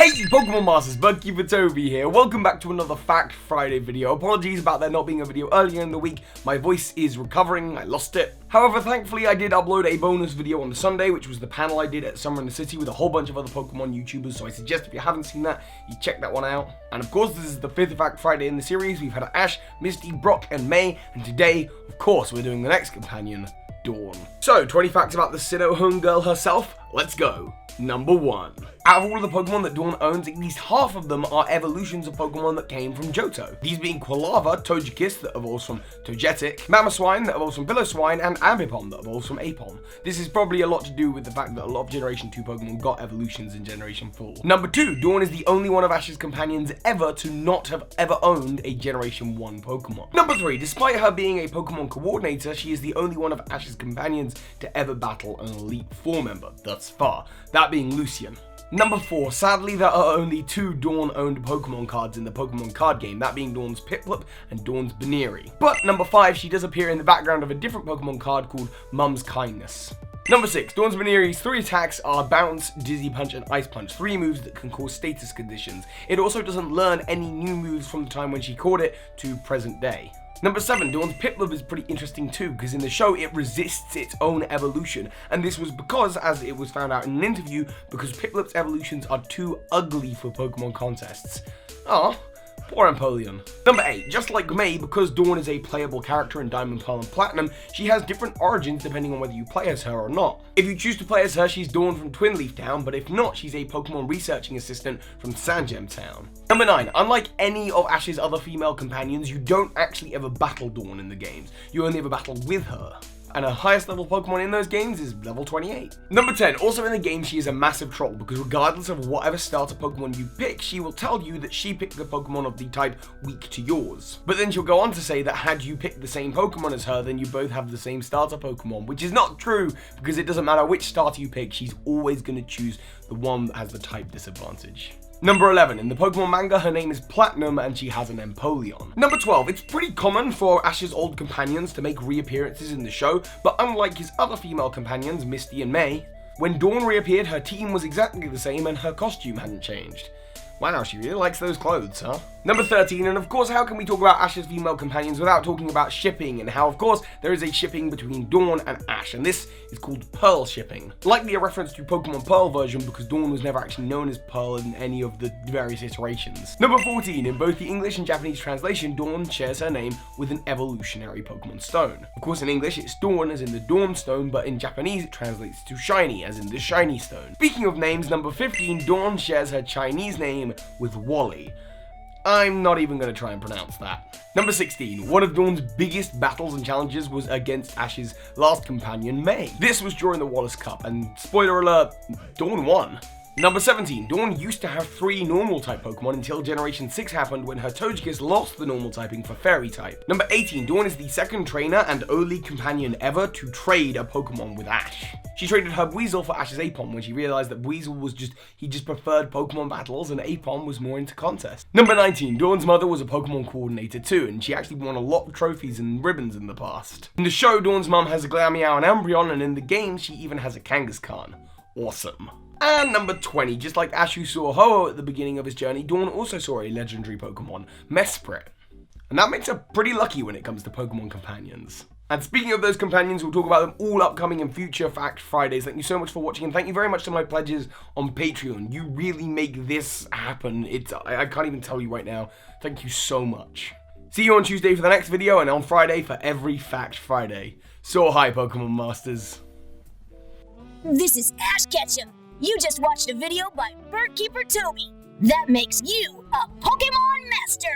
Hey Pokemon Masters, Birdkeepertoby here. Welcome back to another Fact Friday video. Apologies about there not being a video earlier in the week. My voice is recovering, I lost it. However, thankfully I did upload a bonus video on the Sunday, which was the panel I did at Summer in the City with a whole bunch of other Pokemon YouTubers, so I suggest if you haven't seen that, you check that one out. And of course, this is the 5th Fact Friday in the series. We've had Ash, Misty, Brock, and May, and today, of course, we're doing the next companion, Dawn. So, 20 facts about the Sinnoh homegirl herself, let's go. Number 1. Out of all of the Pokemon that Dawn owns, at least half of them are evolutions of Pokemon that came from Johto. These being Quilava, Togekiss that evolves from Togetic, Mamoswine that evolves from Piloswine, and Ambipom that evolves from Apom. This is probably a lot to do with the fact that a lot of Generation 2 Pokemon got evolutions in Generation 4. Number 2. Dawn is the only one of Ash's companions ever to not have ever owned a Generation 1 Pokemon. Number 3. Despite her being a Pokemon coordinator, she is the only one of Ash's companions to ever battle an Elite Four member thus far, that being Lucian. Number 4, sadly there are only 2 Dawn-owned Pokemon cards in the Pokemon card game, that being Dawn's Piplup and Dawn's Baneri. But number 5, she does appear in the background of a different Pokemon card called Mum's Kindness. Number 6, Dawn's Baneri's 3 attacks are Bounce, Dizzy Punch, and Ice Punch, 3 moves that can cause status conditions. It also doesn't learn any new moves from the time when she caught it to present day. Number 7, Dawn's Piplup is pretty interesting too, because in the show it resists its own evolution, and this was because, as it was found out in an interview, because Piplup's evolutions are too ugly for Pokemon contests. Aw, poor Empoleon. Number 8, just like May, because Dawn is a playable character in Diamond, Pearl, and Platinum, she has different origins depending on whether you play as her or not. If you choose to play as her, she's Dawn from Twinleaf Town, but if not, she's a Pokemon researching assistant from Sandgem Town. Number 9, unlike any of Ash's other female companions, you don't actually ever battle Dawn in the games. You only ever battle with her. And her highest level Pokemon in those games is level 28. Number 10, also in the game she is a massive troll, because regardless of whatever starter Pokemon you pick, she will tell you that she picked the Pokemon of the type weak to yours. But then she'll go on to say that had you picked the same Pokemon as her, then you both have the same starter Pokemon, which is not true, because it doesn't matter which starter you pick, she's always going to choose the one that has the type disadvantage. Number 11, in the Pokemon manga, her name is Platinum and she has an Empoleon. Number 12, it's pretty common for Ash's old companions to make reappearances in the show, but unlike his other female companions, Misty and May, when Dawn reappeared, her team was exactly the same and her costume hadn't changed. Wow, she really likes those clothes, huh? Number 13, and of course, how can we talk about Ash's female companions without talking about shipping, and how, of course, there is a shipping between Dawn and Ash, and this is called Pearl shipping. Likely a reference to Pokemon Pearl version, because Dawn was never actually known as Pearl in any of the various iterations. Number 14, in both the English and Japanese translation, Dawn shares her name with an evolutionary Pokemon stone. Of course, in English, it's Dawn as in the Dawn Stone, but in Japanese, it translates to Shiny as in the Shiny Stone. Speaking of names, number 15, Dawn shares her Chinese name with Wally. I'm not even going to try and pronounce that. Number 16, one of Dawn's biggest battles and challenges was against Ash's last companion, May. This was during the Wallace Cup, and spoiler alert, Dawn won. Number 17, Dawn used to have 3 normal type Pokemon until Generation 6 happened when her Togekiss lost the normal typing for Fairy type. Number 18, Dawn is the second trainer and only companion ever to trade a Pokemon with Ash. She traded her Weasel for Ash's Apom when she realized that Weasel was he just preferred Pokemon battles and Apom was more into contests. Number 19, Dawn's mother was a Pokemon coordinator too, and she actually won a lot of trophies and ribbons in the past. In the show, Dawn's mum has a Glameow and Umbreon, and in the game, she even has a Kangaskhan. Awesome. And number 20, just like Ash who saw Ho-Oh at the beginning of his journey, Dawn also saw a legendary Pokemon, Mesprit. And that makes her pretty lucky when it comes to Pokemon companions. And speaking of those companions, we'll talk about them all upcoming in future Fact Fridays. Thank you so much for watching, and thank you very much to my pledges on Patreon. You really make this happen. I can't even tell you right now. Thank you so much. See you on Tuesday for the next video, and on Friday for every Fact Friday. So hi, Pokemon Masters. This is Ash Ketchum. You just watched a video by Birdkeepertoby. That makes you a Pokemon Master!